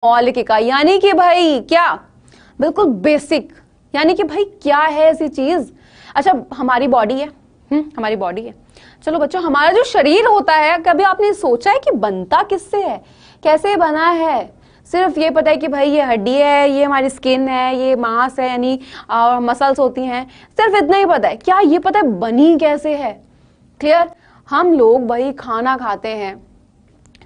मौलिकिका, यानी कि भाई क्या, बिल्कुल बेसिक, यानी कि भाई क्या है ऐसी चीज। अच्छा हमारी बॉडी है, हमारी बॉडी है। चलो बच्चों, हमारा जो शरीर होता है, कभी आपने सोचा है कि बनता किससे है, कैसे बना है? सिर्फ ये पता है कि भाई ये हड्डी है, ये हमारी स्किन है, ये मांस है यानी मसल्स होती हैं, सिर्फ इतना ही पता है। क्या ये पता है बनी कैसे है? क्लियर? हम लोग भाई खाना खाते हैं,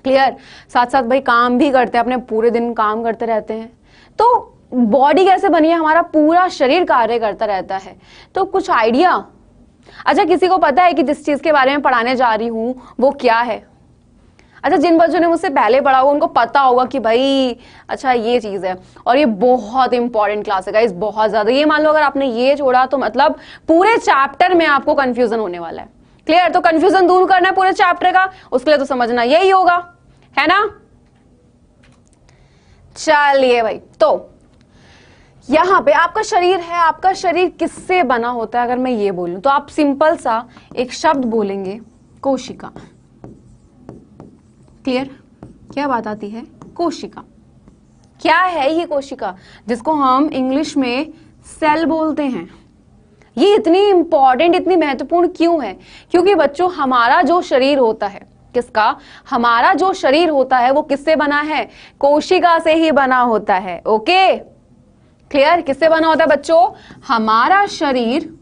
क्लियर, साथ साथ भाई काम भी करते हैं, अपने पूरे दिन काम करते रहते हैं। तो बॉडी कैसे बनी है? हमारा पूरा शरीर कार्य करता रहता है। तो कुछ आइडिया? अच्छा किसी को पता है कि जिस चीज के बारे में पढ़ाने जा रही हूं वो क्या है? अच्छा जिन बच्चों ने मुझसे पहले पढ़ा होगा उनको पता होगा कि भाई अच्छा ये चीज है, और ये बहुत इंपॉर्टेंट क्लास है गाइस, बहुत ज्यादा। ये मान लो अगर आपने ये छोड़ा तो मतलब पूरे चैप्टर में आपको कंफ्यूजन होने वाला है। क्लियर? तो कंफ्यूजन दूर करना है पूरे चैप्टर का, उसके लिए तो समझना यही होगा, है ना? चलिए भाई, तो यहां पे आपका शरीर है, आपका शरीर किससे बना होता है? अगर मैं ये बोलूं तो आप सिंपल सा एक शब्द बोलेंगे, कोशिका। क्लियर? क्या बात आती है? कोशिका। क्या है ये कोशिका, जिसको हम इंग्लिश में सेल बोलते हैं? ये इतनी इंपॉर्टेंट, इतनी महत्वपूर्ण क्यों है? क्योंकि बच्चों हमारा जो शरीर होता है, किसका? हमारा जो शरीर होता है वो किससे बना है? कोशिका से ही बना होता है। Okay clear? किससे बना होता है बच्चों? हमारा शरीर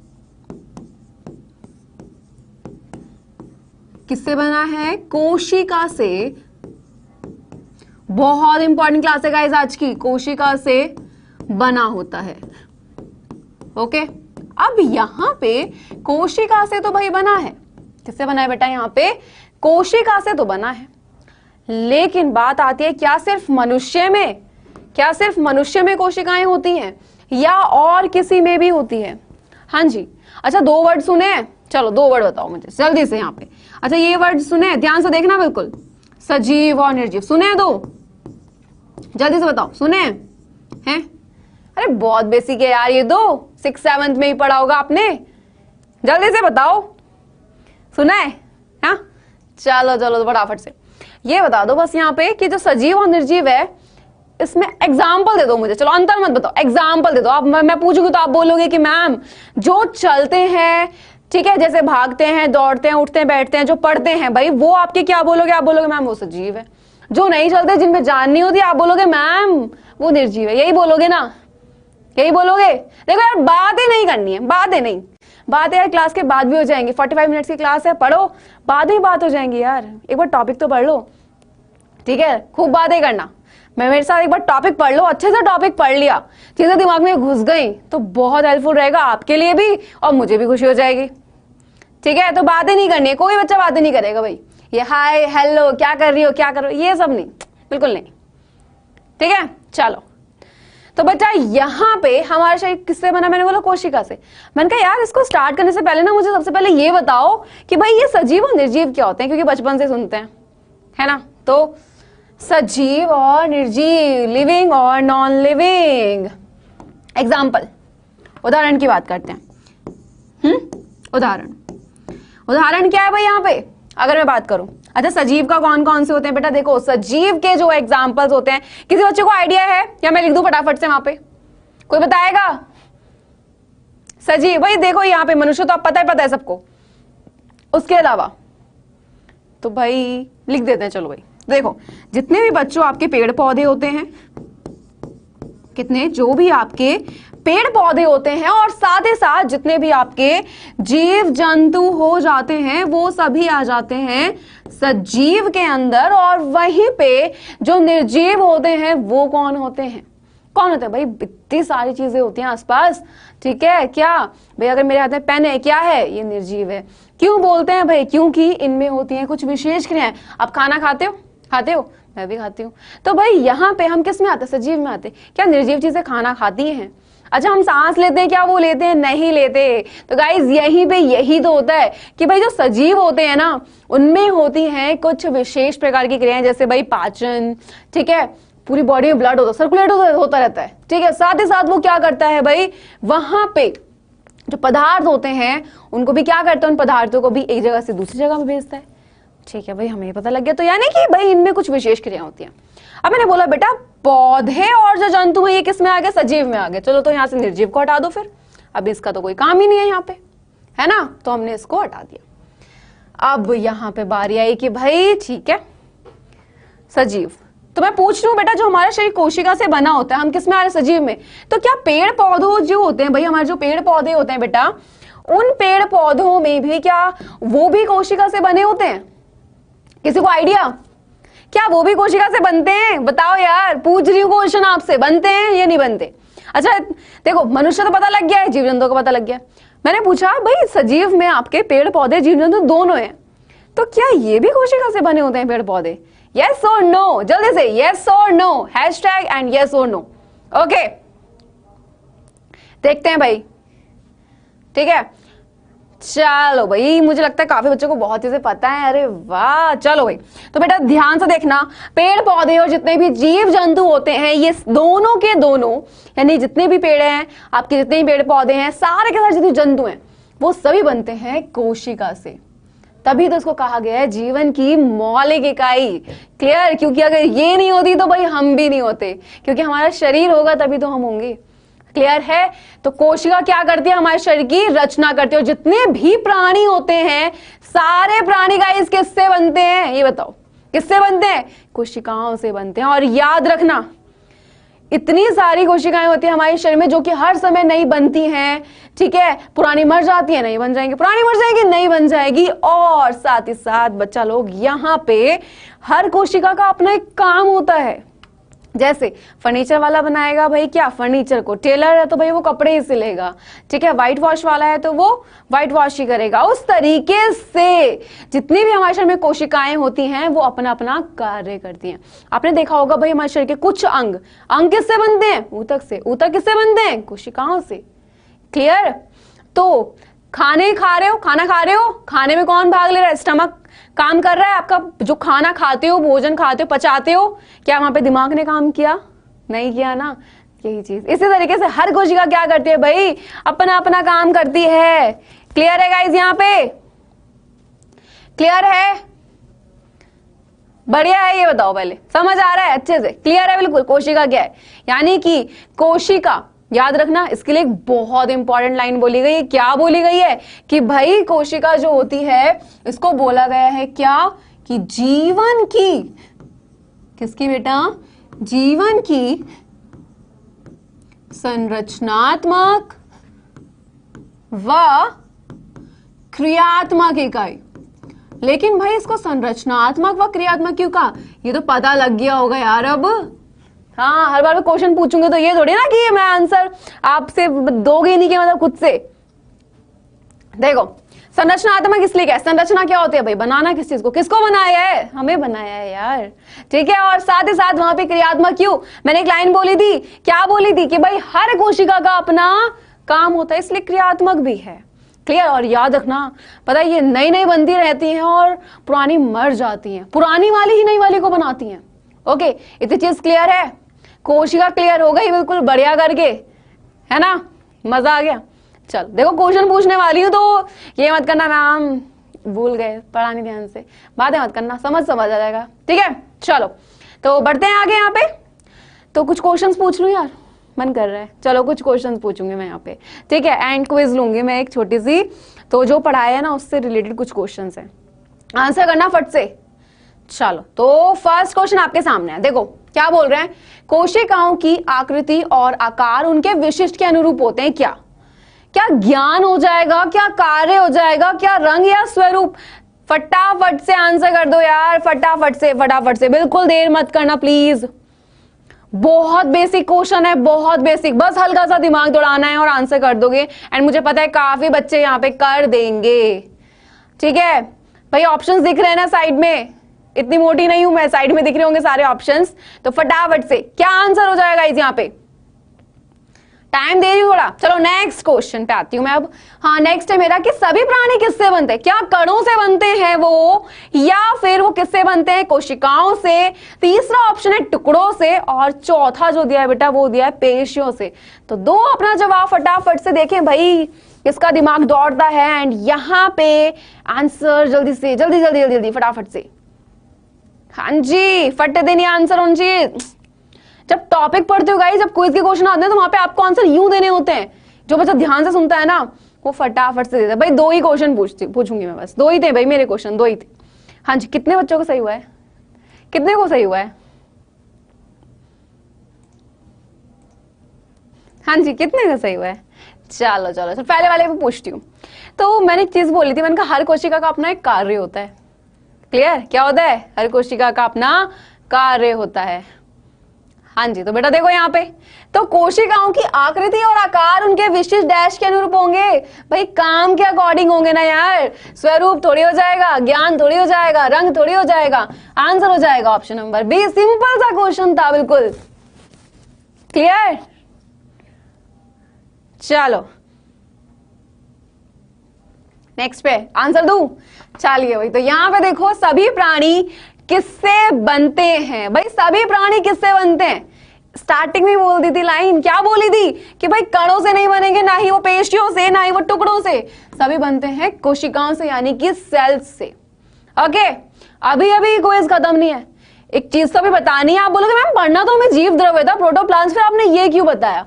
किससे बना है? कोशिका से। बहुत इंपॉर्टेंट क्लास है गाइस आज की, कोशिका से बना होता है। ओके अब यहां पे कोशिका से तो भाई बना है, किससे बना है बेटा? यहां पे कोशिका से तो बना है, लेकिन बात आती है क्या सिर्फ मनुष्य में, क्या सिर्फ मनुष्य में कोशिकाएं होती हैं या और किसी में भी होती है? हाँ जी। अच्छा दो वर्ड सुने, चलो दो वर्ड बताओ मुझे जल्दी से यहाँ पे। अच्छा ये वर्ड सुने, ध्यान से देखना बिल्कुल, सजीव और निर्जीव। सुने दो, जल्दी से बताओ, सुने हैं? अरे बहुत बेसिक है यार ये, दो 6th-7th में ही पढ़ा होगा आपने, जल्दी से बताओ। सुना है? हाँ चलो चलो फटाफट से ये बता दो बस यहाँ पे कि जो सजीव और निर्जीव है इसमें एग्जाम्पल दे दो मुझे। चलो अंतर मत बताओ, एग्जाम्पल दे दो। अब मैं पूछूंगी तो आप बोलोगे कि मैम जो चलते हैं, ठीक है, जैसे भागते हैं, दौड़ते हैं, उठते हैं, बैठते हैं, जो पढ़ते हैं भाई, वो आपके क्या बोलोगे? आप बोलोगे मैम वो सजीव है। जो नहीं चलते, जिनमें जान नहीं होती, आप बोलोगे मैम वो निर्जीव है। यही बोलोगे ना? यही बोलोगे? देखो यार बातें नहीं करनी है, बातें नहीं, बातें यार क्लास के बाद भी हो जाएंगी। 45 मिनट्स की क्लास है, पढ़ो, बाद में बात हो जाएंगी यार। एक बार टॉपिक तो पढ़ लो, ठीक है? खूब बातें करना, मैं मेरे साथ एक बार टॉपिक पढ़ लो, अच्छे से टॉपिक पढ़ लिया, चीजें दिमाग में घुस गई तो बहुत हेल्पफुल रहेगा आपके लिए भी और मुझे भी खुशी हो जाएगी। ठीक है? तो बातें नहीं करनी है, कोई बच्चा बातें नहीं करेगा भाई, ये हाय हेलो क्या कर रही हो, क्या कर रहे हो, ये सब नहीं, बिल्कुल नहीं। ठीक है? चलो तो बच्चा यहाँ पे हमारा शरीर किससे बना? मैंने बोला कोशिका से। मैंने कहा यार इसको स्टार्ट करने से पहले ना मुझे सबसे पहले ये बताओ कि भाई ये सजीव और निर्जीव क्या होते हैं, क्योंकि बचपन से सुनते हैं, है ना? तो सजीव और निर्जीव, लिविंग और नॉन लिविंग। एग्जाम्पल, उदाहरण की बात करते हैं। उदाहरण क्या है भाई यहाँ पे अगर मैं बात करूं? अच्छा सजीव का कौन कौन से होते हैं बेटा? देखो सजीव के जो एग्जाम्पल्स होते हैं, किसी बच्चे को आइडिया है या मैं लिख दूं फटाफट से वहां पे? कोई बताएगा? सजीव भाई देखो यहाँ पे मनुष्य तो आप पता है सबको, उसके अलावा तो भाई लिख देते हैं। चलो भाई देखो, जितने भी बच्चों आपके पेड़ पौधे होते हैं, कितने जो भी आपके पेड़ पौधे होते हैं, और साथ ही साथ जितने भी आपके जीव जंतु हो जाते हैं वो सभी आ जाते हैं सजीव के अंदर। और वहीं पे जो निर्जीव होते हैं वो कौन होते हैं? कौन होते हैं भाई? इतनी सारी चीजें होती हैं आसपास, ठीक है? क्या भाई अगर मेरे हाथ में पेन है, क्या है? ये निर्जीव है। क्यों बोलते हैं भाई? क्योंकि इनमें होती हैं कुछ विशेष क्रियाएं। आप खाना खाते हो? खाते हो? मैं भी खाती हूँ। तो भाई यहाँ पे हम किस में आते हैं? सजीव में आते हैं। क्या निर्जीव चीजें खाना खाती हैं? अच्छा हम सांस लेते हैं, क्या वो लेते हैं? नहीं लेते। तो गाइज यहीं पे यही तो होता है कि भाई जो सजीव होते हैं ना, उनमें होती हैं कुछ विशेष प्रकार की क्रियाएं, जैसे भाई पाचन, ठीक है? पूरी बॉडी में ब्लड होता, सर्कुलेट होता रहता है, ठीक है? साथ ही साथ वो क्या करता है भाई, वहां पे जो पदार्थ होते हैं उनको भी क्या करता है? उन पदार्थों को भी एक जगह से दूसरी जगह में भेजता है। ठीक है भाई, हमें पता लग गया। तो यानी कि भाई इनमें कुछ विशेष क्रिया होती हैं। अब मैंने बोला बेटा पौधे और जो जंतु है ये किस में आ गए, सजीव में आ गए। चलो तो यहाँ से निर्जीव को हटा दो फिर, अब इसका तो कोई काम ही नहीं है यहाँ पे, है ना, तो हमने इसको हटा दिया। अब यहाँ पे बारी आई कि भाई ठीक है सजीव, तो मैं पूछ रही हूँ बेटा जो हमारा शरीर कोशिका से बना होता है, हम किस में आ रहे हैं, सजीव में। तो क्या पेड़ पौधों जो होते हैं भाई, हमारे जो पेड़ पौधे होते हैं बेटा, उन पेड़ पौधों में भी क्या वो भी कोशिका से बने होते हैं? किसी को आइडिया, क्या वो भी कोशिका से बनते हैं? बताओ यार, पूछ रही हूँ क्वेश्चन आपसे, बनते हैं या नहीं बनते? अच्छा देखो, मनुष्य तो पता लग गया है, जीव जंतु को पता लग गया। मैंने पूछा भाई सजीव में आपके पेड़ पौधे जीव जंतु दोनों हैं, तो क्या ये भी कोशिका से बने होते हैं पेड़ पौधे? यस और नो, जल्दी से यस और नो, हैशटैग एंड यस और नो। ओके देखते हैं भाई, ठीक है। चलो भाई, मुझे लगता है काफी बच्चों को बहुत चीजें पता है, अरे वाह। चलो भाई, तो बेटा ध्यान से देखना, पेड़ पौधे और जितने भी जीव जंतु होते हैं ये दोनों के दोनों, यानी जितने भी पेड़ हैं आपके, जितने भी पेड़ पौधे हैं, सारे के सारे जितने जंतु हैं वो सभी बनते हैं कोशिका से। तभी तो इसको कहा गया है जीवन की मौलिक इकाई। क्लियर? क्योंकि अगर ये नहीं होती तो भाई हम भी नहीं होते, क्योंकि हमारा शरीर होगा तभी तो हम होंगे। क्लियर है? तो कोशिका क्या करती है, हमारे शरीर की रचना करती है। और जितने भी प्राणी होते हैं सारे प्राणी गाइस किससे बनते हैं, ये बताओ किससे बनते हैं? कोशिकाओं से बनते हैं। और याद रखना, इतनी सारी कोशिकाएं होती है हमारे शरीर में जो कि हर समय नहीं बनती हैं, ठीक है। पुरानी मर जाती है, नहीं बन जाएंगी, पुरानी मर जाएगी, नहीं बन जाएगी। और साथ ही साथ बच्चा लोग, यहाँ पे हर कोशिका का अपना एक काम होता है। जैसे फर्नीचर वाला बनाएगा भाई क्या, फर्नीचर को। टेलर है तो भाई वो कपड़े ही सिलेगा, ठीक है। व्हाइट वॉश वाला है तो वो व्हाइट वॉश ही करेगा। उस तरीके से जितनी भी हमारे शरीर में कोशिकाएं होती हैं वो अपना अपना कार्य करती हैं। आपने देखा होगा भाई हमारे शरीर के कुछ अंग किससे बनते हैं, ऊतक से। ऊतक किससे बनते हैं, कोशिकाओं से। क्लियर? तो खाना खा रहे हो, खाने में कौन भाग ले रहा है, स्टमक काम कर रहा है आपका। जो खाना खाते हो, भोजन खाते हो, पचाते हो, क्या वहां पे दिमाग ने काम किया, नहीं किया ना। यही चीज इसी तरीके से हर कोशिका क्या करती है भाई, अपना अपना काम करती है। क्लियर है गाइस? यहाँ पे क्लियर है? बढ़िया है, ये बताओ पहले, समझ आ रहा है अच्छे से? क्लियर है बिल्कुल? कोशिका क्या है, यानी कि कोशिका, याद रखना इसके लिए एक बहुत इंपॉर्टेंट लाइन बोली गई है। क्या बोली गई है कि भाई कोशिका जो होती है इसको बोला गया है क्या, कि जीवन की, किसकी बेटा, जीवन की संरचनात्मक व क्रियात्मक इकाई। लेकिन भाई इसको संरचनात्मक व क्रियात्मक क्यों कहा, ये तो पता लग गया होगा यार अब। हाँ, हर बार मैं क्वेश्चन पूछूंगी तो ये थोड़ी ना कि मैं आंसर आपसे दोगे नहीं, कि मतलब खुद से। देखो संरचनात्मक इसलिए क्या है, संरचना क्या होती है भाई, बनाना किस चीज को, किसको बनाया है, हमें बनाया है यार, ठीक है। और साथ ही साथ वहां पे क्रियात्मक क्यों, मैंने एक लाइन बोली थी, क्या बोली थी, कि भाई हर कोशिका का अपना काम होता है, इसलिए क्रियात्मक भी है। क्लियर? और याद रखना, पता है ये नई नई बनती रहती हैं और पुरानी मर जाती हैं, पुरानी वाली ही नई वाली को बनाती हैं। ओके, इतनी चीज क्लियर है? कोशिका क्लियर हो गई बिल्कुल बढ़िया करके, है ना, मजा आ गया। चल देखो क्वेश्चन पूछने वाली हूं तो ये मत करना मैम भूल गए, पढ़ा नहीं ध्यान से, बातें मत करना, समझ आ जाएगा, ठीक है। चलो तो बढ़ते हैं आगे। यहाँ पे तो कुछ क्वेश्चंस पूछ लूं यार, मन कर रहा है। चलो कुछ क्वेश्चंस पूछूंगी मैं यहाँ पे, ठीक है। एंड क्विज लूंगी मैं एक छोटी सी, तो जो पढ़ाया है ना उससे रिलेटेड कुछ क्वेश्चंस है, आंसर करना फट से। चलो तो फर्स्ट क्वेश्चन आपके सामने है, देखो क्या बोल रहे हैं, कोशिकाओं की आकृति और आकार उनके विशिष्ट के अनुरूप होते हैं। क्या क्या ज्ञान हो जाएगा, क्या कार्य हो जाएगा, क्या रंग या स्वरूप? फटाफट से आंसर कर दो यार, फटाफट से, बिल्कुल देर मत करना प्लीज। बहुत बेसिक क्वेश्चन है, बहुत बेसिक, बस हल्का सा दिमाग दौड़ाना है और आंसर कर दोगे। एंड मुझे पता है काफी बच्चे यहाँ पे कर देंगे, ठीक है भाई। ऑप्शंस दिख रहे हैं ना साइड में, इतनी मोटी नहीं हूं मैं, साइड में दिख रहे होंगे सारे ऑप्शंस। तो फटाफट से क्या आंसर हो जाएगा इस, यहाँ पे टाइम दे रही हूं थोड़ा। चलो नेक्स्ट क्वेश्चन पे आती हूं मैं अब। हाँ नेक्स्ट है मेरा कि सभी प्राणी किससे बनते हैं, क्या कणों से बनते हैं वो, या फिर वो किससे बनते हैं, कोशिकाओं से। तीसरा ऑप्शन है टुकड़ों से, और चौथा जो दिया है बेटा वो दिया है पेशियों से। तो दो अपना जवाब फटाफट से देखें भाई, किसका दिमाग दौड़ता है। एंड यहाँ पे आंसर जल्दी से, जल्दी फटाफट से। हाँ जी, फटे देनी आंसर होना चाहिए। जब टॉपिक पढ़ते हो गाइस, जब क्विज के क्वेश्चन आते हैं तो वहां पे आपको आंसर यूं देने होते हैं। जो बच्चा ध्यान से सुनता है ना वो फटाफट से देता है। भाई 2 ही क्वेश्चन पूछूंगी मैं, बस 2 ही थे भाई मेरे क्वेश्चन, 2 ही थे। हाँ जी, कितने बच्चों को सही हुआ है? कितने को सही हुआ है? हाँ जी, कितने का सही हुआ है? चलो चलो चलो, पहले वाले पे पूछती हूँ। तो मैंने एक चीज बोली थी, मैंने कहा हर कोशिका का अपना एक कार्य होता है। क्लियर? क्या होता है? हर कोशिका का अपना कार्य होता है। हाँ जी, तो बेटा देखो यहाँ पे, तो कोशिकाओं की आकृति और आकार उनके विशिष्ट डैश के अनुरूप होंगे। भाई काम के अकॉर्डिंग होंगे ना यार, स्वरूप थोड़ी हो जाएगा, ज्ञान थोड़ी हो जाएगा, रंग थोड़ी हो जाएगा। आंसर हो जाएगा ऑप्शन नंबर बी। सिंपल सा क्वेश्चन था, बिल्कुल क्लियर। चलो नेक्स्ट पे आंसर दूं? चलिए भाई, तो यहां पे देखो सभी प्राणी किससे बनते हैं? भाई सभी प्राणी किससे बनते हैं? स्टार्टिंग में बोल दी थी लाइन, क्या बोली थी कि भाई कणों से नहीं बनेंगे, ना ही वो पेशियों से, ना ही वो टुकड़ों से, सभी बनते हैं कोशिकाओं से, यानी कि सेल्स से। ओके, अभी अभी क्विज खत्म नहीं है, एक चीज तो भी बतानी है। आप बोलोगे मैम पढ़ना तो हमें जीव द्रव्य था, प्रोटोप्लाज्म, फिर आपने ये क्यों बताया?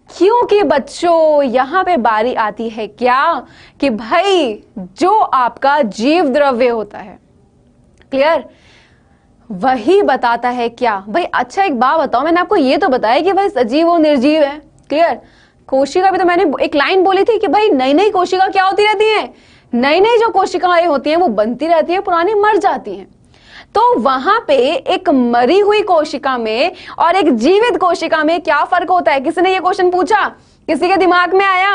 क्योंकि बच्चों यहां पे बारी आती है क्या कि भाई जो आपका जीव द्रव्य होता है, क्लियर, वही बताता है क्या भाई। अच्छा एक बात बताओ, मैंने आपको ये तो बताया कि भाई सजीव और निर्जीव है, क्लियर। कोशिका भी तो मैंने एक लाइन बोली थी कि भाई नई नई कोशिका क्या होती रहती है, नई नई जो कोशिकाएं होती हैं वो बनती रहती है, पुरानी मर जाती हैं। तो वहां पे एक मरी हुई कोशिका में और एक जीवित कोशिका में क्या फर्क होता है? किसी ने ये क्वेश्चन पूछा? किसी के दिमाग में आया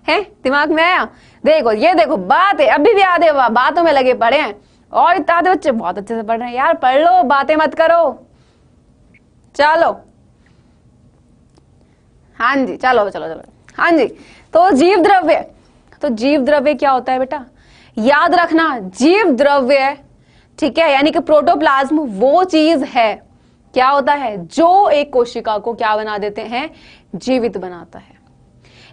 है? दिमाग में आया? देखो ये देखो, बात है अभी भी याद है, बातों में लगे पड़े हैं। और इत्यादि बच्चे बहुत अच्छे से पढ़ रहे हैं यार, पढ़ लो, बातें मत करो। चलो हाँ जी, चलो चलो चलो, हाँ जी। तो जीव द्रव्य, तो जीव द्रव्य क्या होता है बेटा? याद रखना, जीव द्रव्य, ठीक है, यानी कि प्रोटोप्लाज्म वो चीज है, क्या होता है, जो एक कोशिका को क्या बना देते हैं? जीवित बनाता है।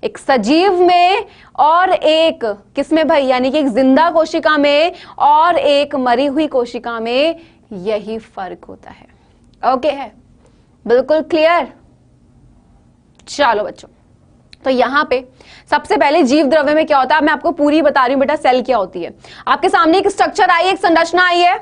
एक सजीव में और एक किसमें भाई, यानी कि एक जिंदा कोशिका में और एक मरी हुई कोशिका में यही फर्क होता है। ओके है, बिल्कुल क्लियर। चलो बच्चों, तो यहां पे सबसे पहले जीव द्रव्य में क्या होता है मैं आपको पूरी बता रही हूं बेटा। सेल क्या होती है, आपके सामने एक स्ट्रक्चर आई है, एक संरचना आई है।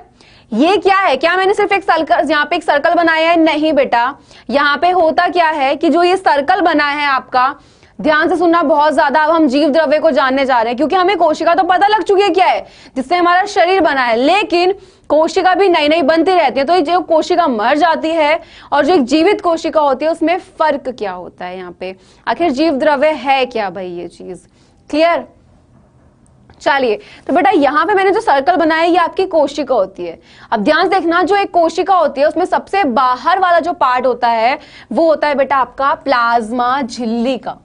ये क्या है? क्या मैंने सिर्फ एक सर्कल, यहाँ पे एक सर्कल बनाया है? नहीं बेटा, यहाँ पे होता क्या है कि जो ये सर्कल बना है आपका, ध्यान से सुनना बहुत ज्यादा। अब हम जीव द्रव्य को जानने जा रहे हैं, क्योंकि हमें कोशिका तो पता लग चुकी है क्या है, जिससे हमारा शरीर बना है, लेकिन कोशिका भी नई नई बनती रहती है। तो जो कोशिका मर जाती है और जो एक जीवित कोशिका होती है उसमें फर्क क्या होता है यहाँ पे, आखिर जीव द्रव्य है क्या भाई ये चीज, क्लियर। चलिए, तो बेटा यहाँ पे मैंने जो सर्कल बनाया है ये आपकी कोशिका होती है। अब ध्यान से देखना, जो एक कोशिका होती है उसमें सबसे बाहर वाला जो पार्ट होता है वो होता है बेटा आपका प्लाज्मा झिल्ली का।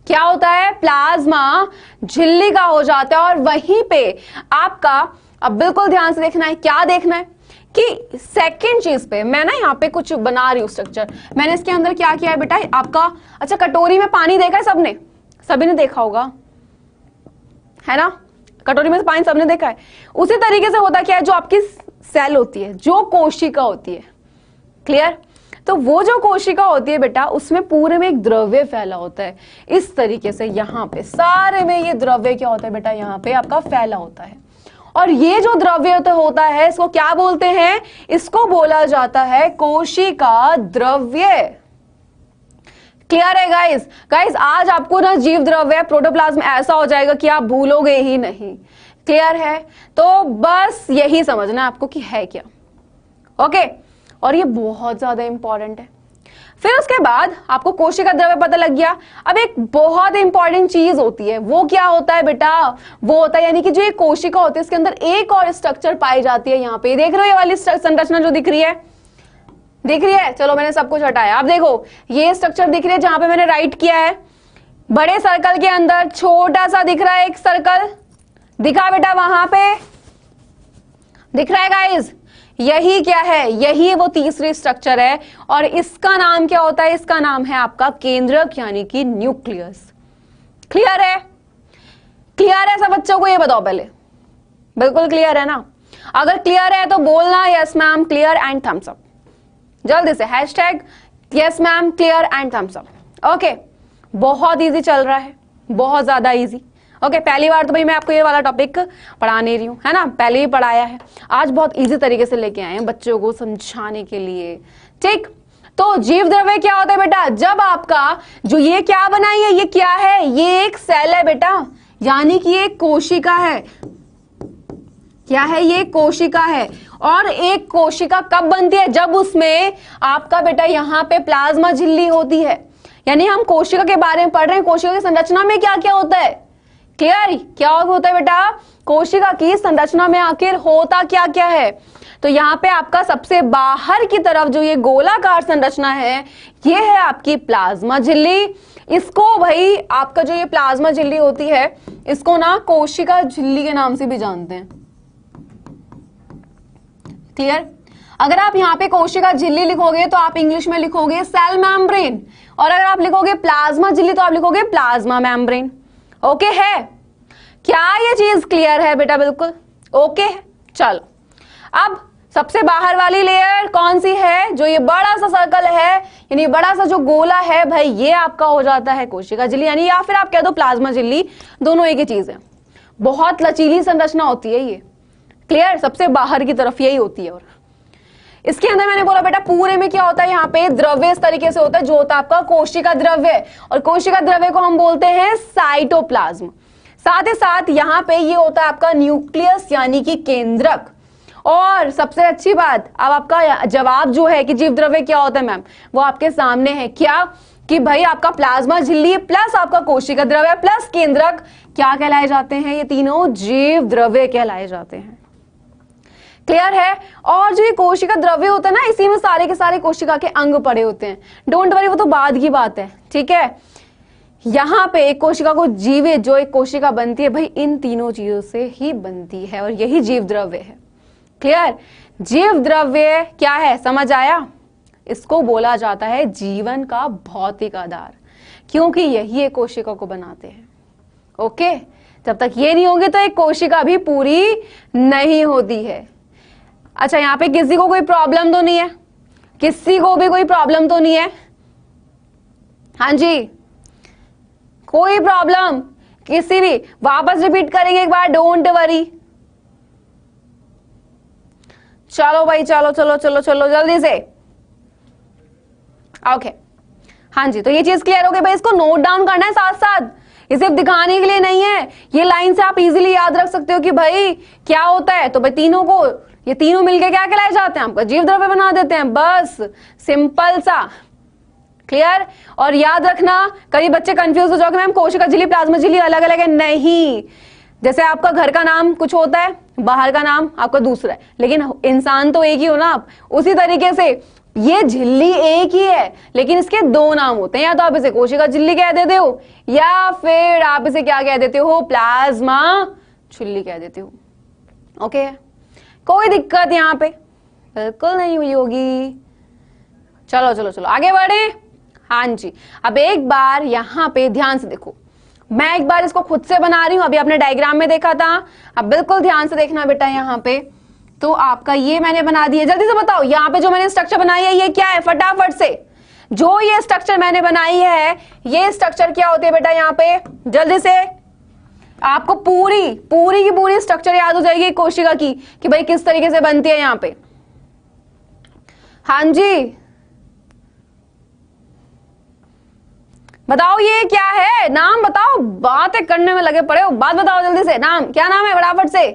क्या होता है? प्लाज्मा झिल्ली का हो जाता है। और वहीं पे आपका, अब बिल्कुल ध्यान से देखना है, क्या देखना है कि सेकंड चीज पे मैं ना यहाँ पे कुछ बना रही हूँ स्ट्रक्चर। मैंने इसके अंदर क्या किया है बेटा आपका, अच्छा कटोरी में पानी देखा है सबने, सभी ने देखा होगा है ना, कटोरी में से पानी सबने देखा है। उसी तरीके से होता क्या है, जो आपकी सेल होती है, जो कोशिका होती है, क्लियर, तो वो जो कोशिका होती है बेटा उसमें पूरे में एक द्रव्य फैला होता है। इस तरीके से यहाँ पे सारे में ये द्रव्य क्या होता है बेटा, यहाँ पे आपका फैला होता है। और ये जो द्रव्य होता है इसको क्या बोलते हैं? इसको बोला जाता है कोशिका द्रव्य। क्लियर है गाइस? गाइस आज आपको ना जीव द्रव्य प्रोटोप्लाज्म ऐसा हो जाएगा कि आप भूलोगे ही नहीं। क्लियर है? तो बस यही समझना आपको कि है क्या। ओके, और ये बहुत ज्यादा इंपॉर्टेंट है। फिर उसके बाद आपको कोशिका द्रव्य पता लग गया। अब एक बहुत इंपॉर्टेंट चीज होती है, वो क्या होता है बेटा? वो होता है यानी कि जो ये कोशिका होती है इसके अंदर एक और स्ट्रक्चर पाई जाती है। यहाँ पे देख रहे हो ये वाली संरचना जो दिख रही है, दिख रही है? चलो मैंने सब कुछ हटाया। अब देखो ये स्ट्रक्चर दिख रही है जहां पे मैंने राइट किया है, बड़े सर्कल के अंदर छोटा सा दिख रहा है एक सर्कल, दिखा बेटा वहां पे दिख रहा है गाइस? यही क्या है? यही वो तीसरी स्ट्रक्चर है और इसका नाम क्या होता है? इसका नाम है आपका केंद्रक यानी कि न्यूक्लियस। क्लियर है? क्लियर है सब बच्चों को? ये बताओ पहले, बिल्कुल क्लियर है ना? अगर क्लियर है तो बोलना yes ma'am clear and thumbs up जल्दी से, hashtag yes ma'am clear and thumbs up. Okay, बहुत इजी चल रहा है, बहुत ज्यादा इजी। ओके, पहली बार तो भाई मैं आपको ये वाला टॉपिक पढ़ा नहीं रही हूँ, है ना, पहले ही पढ़ाया है, आज बहुत इजी तरीके से लेके आए हैं बच्चों को समझाने के लिए। ठीक, तो जीव द्रव्य क्या होता है बेटा? जब आपका जो ये क्या बनाई है, ये क्या है? ये एक सेल है बेटा, यानी कि एक कोशिका है। क्या है? ये कोशिका है। और एक कोशिका कब बनती है? जब उसमें आपका बेटा यहाँ पे प्लाज्मा झिल्ली होती है। यानी हम कोशिका के बारे में पढ़ रहे हैं, कोशिका की संरचना में क्या क्या होता है। क्लियर? क्या होता है बेटा? कोशिका की संरचना में आखिर होता क्या क्या है? तो यहाँ पे आपका सबसे बाहर की तरफ जो ये गोलाकार संरचना है, ये है आपकी प्लाज्मा झिल्ली। इसको भाई आपका जो ये प्लाज्मा झिल्ली होती है, इसको ना कोशिका झिल्ली के नाम से भी जानते हैं। क्लियर? अगर आप यहाँ पे कोशिका झिल्ली लिखोगे तो आप इंग्लिश में लिखोगे सेल मेम्ब्रेन, और अगर आप लिखोगे प्लाज्मा झिल्ली तो आप लिखोगे प्लाज्मा मेम्ब्रेन। ओके है? क्या ये चीज क्लियर है बेटा? बिल्कुल ओके है। चलो, अब सबसे बाहर वाली लेयर कौन सी है? जो ये बड़ा सा सर्कल है, यानी बड़ा सा जो गोला है भाई, ये आपका हो जाता है कोशिका झिल्ली, यानी या फिर आप कह दो प्लाज्मा झिल्ली, दोनों एक ही चीज है। बहुत लचीली संरचना होती है ये। क्लियर? सबसे बाहर की तरफ यही होती है। और इसके अंदर मैंने बोला बेटा पूरे में क्या होता है, यहाँ पे द्रव्य इस तरीके से होता है, जो होता है आपका कोशिका द्रव्य, और कोशिका द्रव्य को हम बोलते हैं साइटोप्लाज्म। साथ ही साथ यहाँ पे ये होता है आपका न्यूक्लियस, यानी कि केंद्रक। और सबसे अच्छी बात, अब आपका जवाब जो है कि जीव द्रव्य क्या होता है मैम, वो आपके सामने है। क्या? कि भाई आपका प्लाज्मा झिल्ली प्लस आपका कोशिका द्रव्य प्लस केंद्रक क्या कहलाए जाते हैं? ये तीनों जीव द्रव्य कहलाए जाते हैं। क्लियर है? और जो ये कोशिका द्रव्य होता है ना, इसी में सारे के सारे कोशिका के अंग पड़े होते हैं। डोंट वरी, वो तो बाद की बात है। ठीक है, यहाँ पे एक कोशिका को जीवे जो एक कोशिका बनती है भाई, इन तीनों चीजों से ही बनती है, और यही जीव द्रव्य है। क्लियर? जीव द्रव्य क्या है, समझ आया? इसको बोला जाता है जीवन का भौतिक आधार, क्योंकि यही एक कोशिका को बनाते हैं। ओके, जब तक ये नहीं होंगे तो एक कोशिका भी पूरी नहीं होती है। अच्छा, यहाँ पे किसी को कोई प्रॉब्लम तो नहीं है? किसी को भी कोई प्रॉब्लम तो नहीं है? हाँ जी, कोई प्रॉब्लम किसी भी? वापस रिपीट करेंगे एक बार, डोंट वरी। चलो भाई, चलो चलो चलो चलो जल्दी से। ओके, हाँ जी, तो ये चीज क्लियर हो गई भाई। इसको नोट डाउन करना है साथ साथ, ये सिर्फ दिखाने के लिए नहीं है। ये लाइन से आप इजीली याद रख सकते हो कि भाई क्या होता है। तो भाई तीनों को, ये तीनों मिलके क्या कहलाए जाते हैं? आपका जीव द्रव्य बना देते हैं, बस सिंपल सा। क्लियर? और याद रखना, कई बच्चे कंफ्यूज हो जाओगे मैम कोशिका झिल्ली प्लाज्मा झिल्ली अलग अलग है। नहीं, जैसे आपका घर का नाम कुछ होता है, बाहर का नाम आपका दूसरा है, लेकिन इंसान तो एक ही हो ना आप। उसी तरीके से ये झिल्ली एक ही है, लेकिन इसके दो नाम होते हैं। या तो आप इसे कोशिका झिल्ली कह देते हो, या फिर आप इसे क्या कह देते हो? प्लाज्मा झिल्ली कह देते हो। ओके, कोई दिक्कत यहाँ पे बिल्कुल नहीं हुई होगी। चलो चलो चलो आगे बढ़े। हाँ जी, अब एक बार यहाँ पे ध्यान से देखो, मैं एक बार इसको खुद से बना रही हूं। अभी आपने डायग्राम में देखा था, अब बिल्कुल ध्यान से देखना बेटा। यहाँ पे तो आपका ये मैंने बना दिया, जल्दी से बताओ यहाँ पे जो मैंने स्ट्रक्चर बनाई है ये क्या है? फटाफट से, जो ये स्ट्रक्चर मैंने बनाई है, ये स्ट्रक्चर क्या होती है बेटा? यहाँ पे जल्दी से आपको पूरी पूरी की पूरी स्ट्रक्चर याद हो जाएगी कोशिका की, कि भाई किस तरीके से बनती है यहाँ पे। हाँ जी, बताओ ये क्या है? नाम बताओ, बातें करने में लगे पड़े हो, बात बताओ जल्दी से। नाम क्या? नाम है फटाफट से।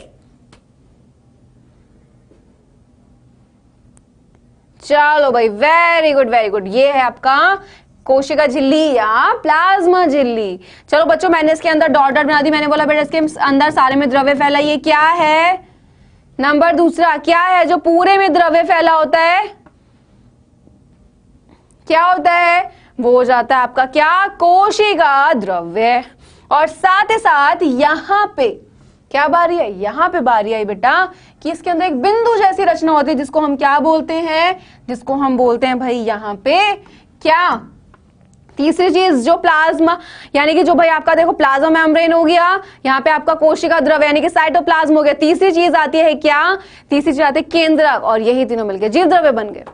चलो भाई, वेरी गुड वेरी गुड। ये है आपका कोशिका झिल्ली या प्लाज्मा झिल्ली। चलो बच्चों, मैंने इसके अंदर डॉट डॉट बना दी। मैंने बोला बेटा इसके अंदर सारे में द्रव्य फैला, ये क्या है? नंबर दूसरा क्या है जो पूरे में द्रव्य फैला होता है? क्या होता है? वो हो जाता है आपका क्या? कोशिका द्रव्य। और साथ ही साथ यहाँ पे क्या बारी है? यहाँ पे बारी आई बेटा कि इसके अंदर एक बिंदु जैसी रचना होती है, जिसको हम क्या बोलते हैं? जिसको हम बोलते हैं भाई यहाँ पे क्या? तीसरी चीज जो प्लाज्मा, यानी कि जो भाई आपका देखो प्लाज्मा मेम्ब्रेन हो गया, यहाँ पे आपका कोशिका द्रव्य यानी कि साइटोप्लाज्म हो गया। तीसरी चीज आती है क्या, तीसरी चीज आती है केंद्रक, और यही तीनों मिलकर जीव द्रव्य बन गए।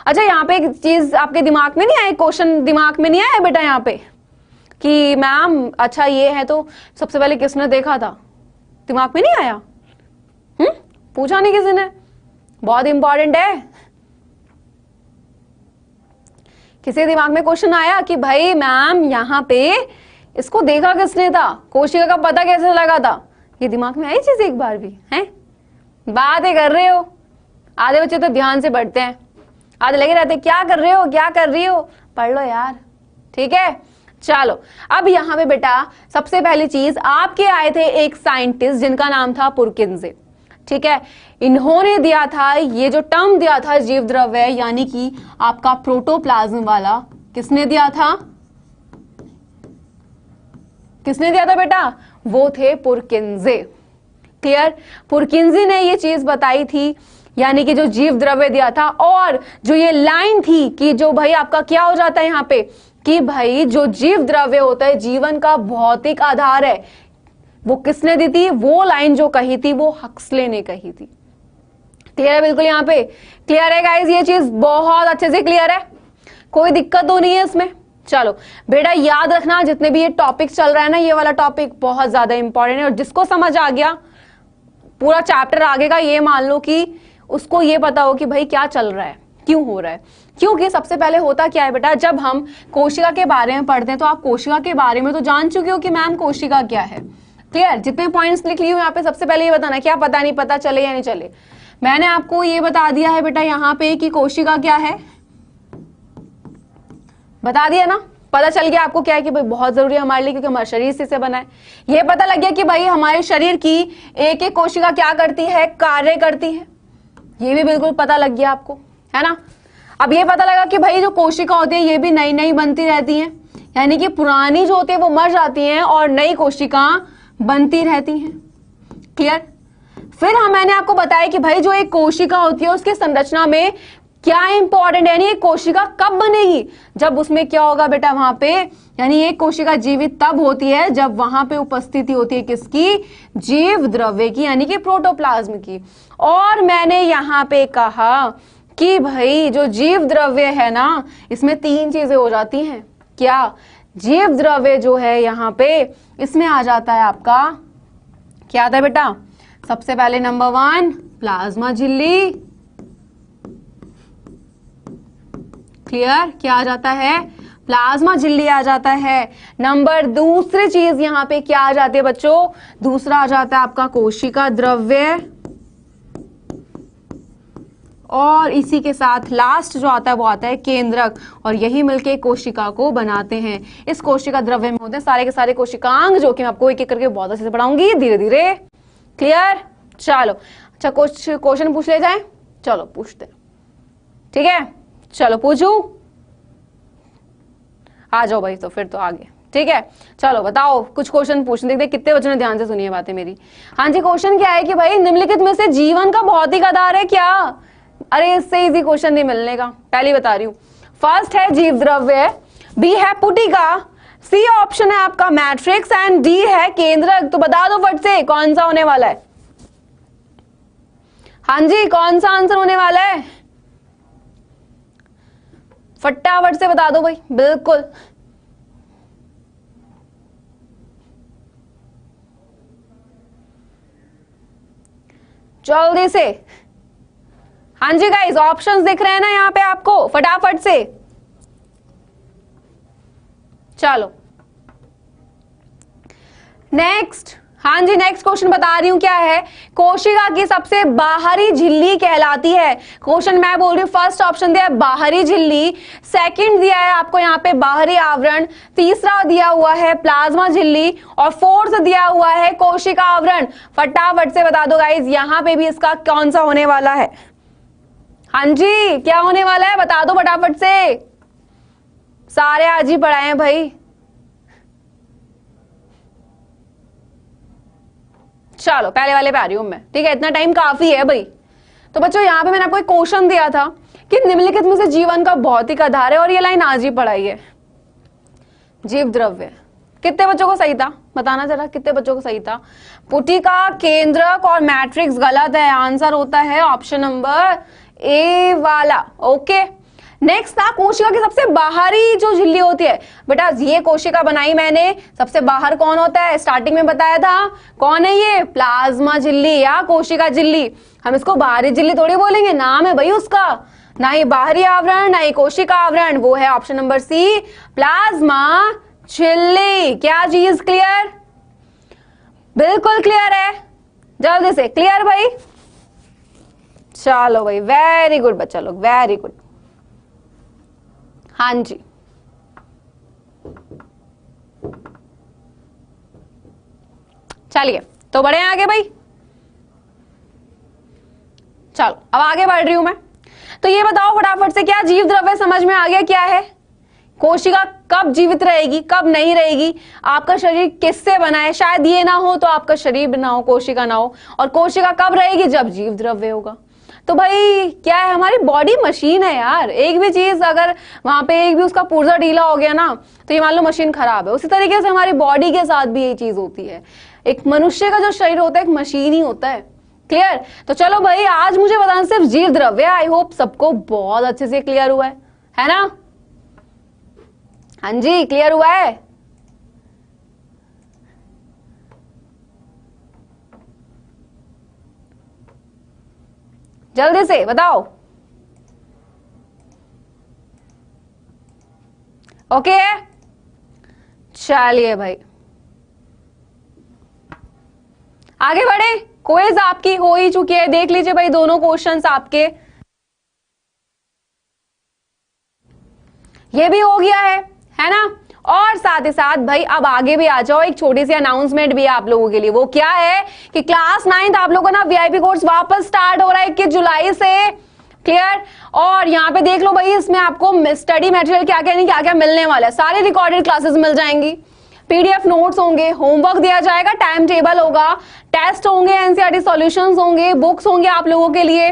अच्छा यहाँ पे एक चीज आपके दिमाग में नहीं आया, क्वेश्चन दिमाग में नहीं आया बेटा यहाँ पे कि मैम अच्छा ये है तो सबसे पहले किसने देखा था, दिमाग में नहीं आया? पूछा नहीं किसी ने? बहुत इंपॉर्टेंट है। किसी दिमाग में क्वेश्चन आया कि भाई मैम यहाँ पे इसको देखा किसने था, कोशिका का पता कैसे लगा था? ये दिमाग में आई चीज एक बार भी है? बातें कर रहे हो। आधे बच्चे तो ध्यान से पढ़ते हैं, आधे लगे रहते क्या कर रहे हो क्या कर रही हो, पढ़ लो यार, ठीक है। चलो अब यहाँ पे बेटा सबसे पहली चीज आपके आए थे एक साइंटिस्ट जिनका नाम था पुरकिंजे, ठीक है। इन्होंने दिया था ये जो टर्म दिया था जीव द्रव्य यानी कि आपका प्रोटोप्लाज्म वाला, किसने दिया था? किसने दिया था बेटा? वो थे पुरकिंजे। क्लियर? पुरकिंजे ने ये चीज बताई थी, यानी कि जो जीव द्रव्य दिया था। और जो ये लाइन थी कि जो भाई आपका क्या हो जाता है यहाँ पे कि भाई जो जीव द्रव्य होता है जीवन का भौतिक आधार है, वो किसने दी थी? वो लाइन जो कही थी वो हक्सले ने कही थी। क्लियर है बिल्कुल? यहाँ पे क्लियर है गाइस? ये चीज बहुत अच्छे से क्लियर है, कोई दिक्कत तो नहीं है इसमें। चलो बेटा याद रखना जितने भी ये टॉपिक चल रहा है ना, ये वाला टॉपिक बहुत ज्यादा इंपॉर्टेंट है, और जिसको समझ आ गया पूरा चैप्टर आगे का ये मान लो कि उसको ये पता हो कि भाई क्या चल रहा है, क्यों हो रहा है। क्योंकि सबसे पहले होता क्या है बेटा, जब हम कोशिका के बारे में पढ़ते हैं तो आप कोशिका के बारे में तो जान चुके हो कि मैम कोशिका क्या है। क्लियर? जितने पॉइंट्स लिख ली हूं यहाँ पे सबसे पहले ये बताना क्या पता नहीं पता चले या नहीं चले। मैंने आपको ये बता दिया है बेटा यहाँ पे कि कोशिका क्या है, बता दिया ना, पता चल गया आपको क्या है कि भाई बहुत जरूरी है हमारे लिए, क्योंकि हमारा शरीर इसी से बना है। ये पता लग गया कि भाई हमारे शरीर की एक एक कोशिका क्या करती है, कार्य करती है, ये भी बिल्कुल पता लग गया आपको, है ना। अब ये पता लगा कि भाई जो कोशिका होती है ये भी नई नई बनती रहती हैं, यानी कि पुरानी जो होती है वो मर जाती हैं और नई कोशिका बनती रहती हैं। क्लियर? फिर मैंने आपको बताया कि भाई जो एक कोशिका होती है उसके संरचना में क्या इंपॉर्टेंट है, यानी एक कोशिका कब बनेगी, जब उसमें क्या होगा बेटा वहां पे, यानी एक कोशिका जीवित तब होती है जब वहां पे उपस्थिति होती है किसकी, जीव द्रव्य की, यानी कि प्रोटोप्लाज्म की। और मैंने यहाँ पे कहा कि भाई जो जीव द्रव्य है ना इसमें तीन चीजें हो जाती हैं। क्या? जीव द्रव्य जो है यहाँ पे इसमें आ जाता है आपका क्या आता है बेटा, सबसे पहले नंबर 1 प्लाज्मा झिल्ली। क्लियर? क्या आ जाता है? प्लाज्मा झिल्ली आ जाता है। नंबर दूसरी चीज यहाँ पे क्या आ जाती है बच्चों, दूसरा आ जाता है आपका कोशिका द्रव्य, और इसी के साथ लास्ट जो आता है वो आता है केंद्रक, और यही मिलके कोशिका को बनाते हैं। इस कोशिका द्रव्य में होते हैं सारे के सारे कोशिकांग, जो कि मैं आपको एक एक करके बहुत अच्छे से पढ़ाऊंगी धीरे धीरे। क्लियर? चलो अच्छा कुछ क्वेश्चन पूछ ले जाए, चलो पूछते हैं, ठीक है। चलो पूछूं, आ जाओ भाई, तो फिर तो आगे, ठीक है। चलो बताओ कुछ क्वेश्चन पूछ, देखते कितने बच्चों ने ध्यान से सुनिए बातें मेरी। हाँ जी, क्वेश्चन क्या है कि भाई निम्नलिखित में से जीवन का भौतिक आधार है क्या? अरे इससे इजी क्वेश्चन नहीं मिलने का, पहले बता रही हूँ। फर्स्ट है जीव द्रव्य, बी है पुटिका, सी ऑप्शन है आपका मैट्रिक्स, एंड डी है केंद्रक। तो बता दो फट से कौन सा होने वाला है। हाँ जी, कौन सा आंसर होने वाला है, फटाफट से बता दो भाई। बिल्कुल जल्दी से। हाँ जी गाइस, ऑप्शंस दिख रहे हैं ना यहाँ पे आपको, फटाफट से चलो नेक्स्ट। हाँ जी, नेक्स्ट क्वेश्चन बता रही हूं क्या है, कोशिका की सबसे बाहरी झिल्ली कहलाती है। क्वेश्चन मैं बोल रही हूँ, फर्स्ट ऑप्शन दिया है बाहरी झिल्ली, सेकंड दिया है आपको यहाँ पे बाहरी आवरण, तीसरा दिया हुआ है प्लाज्मा झिल्ली, और फोर्थ दिया हुआ है कोशिका आवरण। फटाफट से बता दो गाइज, यहाँ पे भी इसका कौन सा होने वाला है। हाँ जी, क्या होने वाला है बता दो फटाफट से, सारे आज ही पढ़ाए हैं भाई। चलो पहले वाले पे आ रही हूं मैं, ठीक है, इतना टाइम काफी है भाई। तो बच्चों यहाँ पे मैंने आपको एक क्वेश्चन दिया था कि निम्नलिखित में से जीवन का भौतिक आधार है, और ये लाइन आज ही पढ़ाई है। जीव द्रव्य। कितने बच्चों को सही था बताना जरा, कितने बच्चों को सही था? पुटिका, केंद्रक और मैट्रिक्स गलत है, आंसर होता है ऑप्शन नंबर ए वाला। ओके, नेक्स्ट था कोशिका की सबसे बाहरी जो झिल्ली होती है। बेटा ये कोशिका बनाई मैंने, सबसे बाहर कौन होता है? स्टार्टिंग में बताया था, कौन है ये? प्लाज्मा झिल्ली या कोशिका झिल्ली। हम इसको बाहरी झिल्ली थोड़ी बोलेंगे, नाम है भाई उसका, ना ही बाहरी आवरण ना ही कोशिका आवरण, वो है ऑप्शन नंबर सी प्लाज्मा झिल्ली। क्या चीज क्लियर? बिल्कुल क्लियर है, जल्दी से क्लियर भाई। चलो भाई, वेरी गुड बच्चा लोग, वेरी गुड। हाँ जी, चलिए तो बढ़े आगे भाई। चलो अब आगे बढ़ रही हूं मैं। तो ये बताओ फटाफट से, क्या जीव द्रव्य समझ में आ गया क्या है? कोशिका कब जीवित रहेगी, कब नहीं रहेगी, आपका शरीर किससे बना है? शायद ये ना हो तो आपका शरीर ना हो, कोशिका ना हो। और कोशिका कब रहेगी? जब जीव द्रव्य होगा। तो भाई क्या है, हमारी बॉडी मशीन है यार। एक भी चीज अगर वहां पे एक भी उसका पुर्जा ढीला हो गया ना, तो ये मान लो मशीन खराब है। उसी तरीके से हमारी बॉडी के साथ भी यही चीज होती है। एक मनुष्य का जो शरीर होता है एक मशीन ही होता है। क्लियर? तो चलो भाई, आज मुझे बताना सिर्फ जीव द्रव्य। आई होप सबको बहुत अच्छे से क्लियर हुआ है ना? हाँ जी, क्लियर हुआ है। जल्दी से बताओ। ओके, चलिए भाई आगे बढ़े। क्विज आपकी हो ही चुकी है, देख लीजिए भाई दोनों क्वेश्चंस आपके। ये भी हो गया है ना? और साथ ही साथ भाई अब आगे भी आ जाओ, एक छोटी सी अनाउंसमेंट भी है आप लोगों के लिए। वो क्या है कि क्लास 9 आप लोगों का ना वीआईपी कोर्स वापस स्टार्ट हो रहा है 21 जुलाई से। क्लियर? और यहाँ पे देख लो भाई, इसमें आपको स्टडी मटेरियल क्या क्या मिलने वाला है। सारे रिकॉर्डेड क्लासेस मिल जाएंगी, पीडीएफ नोट्स होंगे, होमवर्क दिया जाएगा, टाइम टेबल होगा, टेस्ट होंगे, एनसीईआरटी सॉल्यूशंस होंगे, बुक्स होंगे आप लोगों के लिए,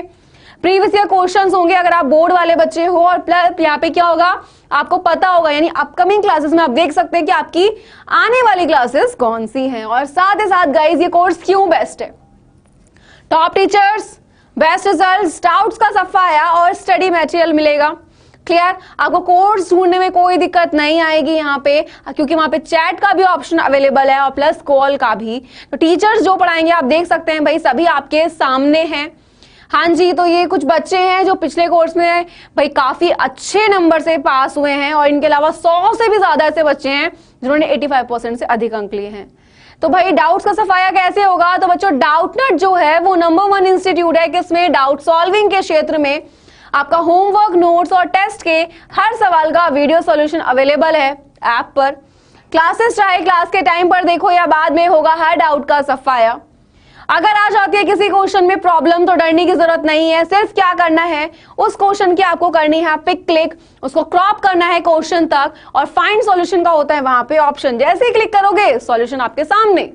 प्रीवियस ईयर क्वेश्चंस होंगे अगर आप बोर्ड वाले बच्चे हो। और प्लस यहाँ पे क्या होगा आपको पता होगा, यानी अपकमिंग क्लासेस में आप देख सकते हैं कि आपकी आने वाली क्लासेस कौन सी हैं। और साथ ही साथ गाइज ये कोर्स क्यों बेस्ट है? Top teachers, best results, doubts का सफाया और स्टडी मटेरियल मिलेगा। क्लियर? आपको कोर्स ढूंढने में कोई दिक्कत नहीं आएगी यहाँ पे, क्योंकि वहां पे चैट का भी ऑप्शन अवेलेबल है और प्लस कॉल का भी। तो टीचर्स जो पढ़ाएंगे आप देख सकते हैं भाई, सभी आपके सामने हैं। हाँ जी, तो ये कुछ बच्चे हैं जो पिछले कोर्स में भाई काफी अच्छे नंबर से पास हुए हैं, और इनके अलावा 100 से भी ज्यादा ऐसे बच्चे हैं जिन्होंने 85% से अधिक अंक लिए हैं। तो भाई डाउट्स का सफाया कैसे होगा? तो बच्चों डाउटनट जो है वो नंबर 1 इंस्टीट्यूट है किसमें? डाउट सॉल्विंग के क्षेत्र में। आपका होमवर्क, नोट्स और टेस्ट के हर सवाल का वीडियो सॉल्यूशन अवेलेबल है ऐप पर। क्लासेस चाहे क्लास के टाइम पर देखो या बाद में, होगा हर डाउट का सफाया। अगर आ जाती है किसी क्वेश्चन में प्रॉब्लम तो डरने की जरूरत नहीं है। सिर्फ क्या करना है, उस क्वेश्चन की आपको करनी है पिक क्लिक, उसको क्रॉप करना है क्वेश्चन तक, और फाइंड सॉल्यूशन का होता है वहां पे ऑप्शन। जैसे ही क्लिक करोगे सॉल्यूशन आपके सामने।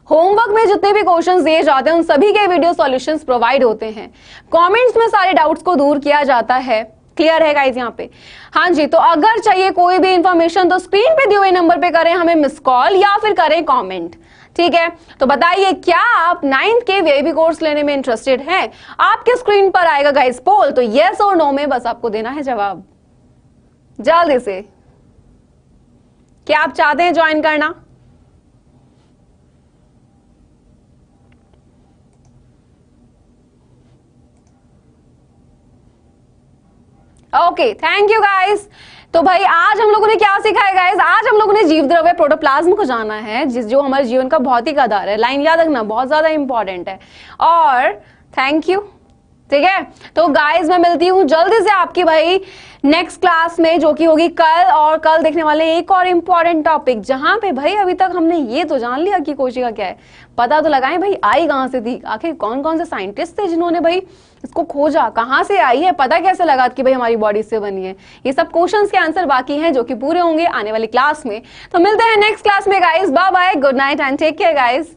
होमवर्क में जितने भी क्वेश्चंस दिए जाते हैं उन सभी के वीडियो सॉल्यूशंस प्रोवाइड होते हैं। कमेंट्स में सारे डाउट्स को दूर किया जाता है। क्लियर है गाइस यहाँ पे? हाँ जी, तो अगर चाहिए कोई भी इंफॉर्मेशन तो स्क्रीन पे दिए हुए नंबर पे करें हमें मिस कॉल या फिर करें कमेंट। ठीक है, तो बताइए क्या आप 9th के वीआईपी कोर्स लेने में इंटरेस्टेड हैं? आपके स्क्रीन पर आएगा गाइस पोल, तो यस और नो में बस आपको देना है जवाब जल्दी से। क्या आप चाहते हैं ज्वाइन करना? Okay, thank you guys. तो भाई आज हम लोगों ने क्या सीखा है गाइस? आज हम लोगों ने जीव द्रव्य प्रोटोप्लाज्म को जाना है, जो हमारे जीवन का भौतिक आधार है। लाइन याद रखना, बहुत ज्यादा इंपॉर्टेंट है। और थैंक यू। ठीक है, तो गाइस मैं मिलती हूँ जल्दी से आपकी भाई नेक्स्ट क्लास में, जो कि होगी कल। और कल देखने वाले एक और इम्पॉर्टेंट टॉपिक, जहां पे भाई अभी तक हमने ये तो जान लिया कि कोशिका क्या है, पता तो लगाएं भाई आई कहां से थी, आखिर कौन कौन से साइंटिस्ट थे जिन्होंने भाई इसको खोजा, कहां से आई है, पता कैसे लगा कि भाई हमारी बॉडी से बनी है। ये सब क्वेश्चंस के आंसर बाकी हैं जो कि पूरे होंगे आने वाली क्लास में। तो मिलते हैं नेक्स्ट क्लास में guys. Bye bye, good night and take care guys.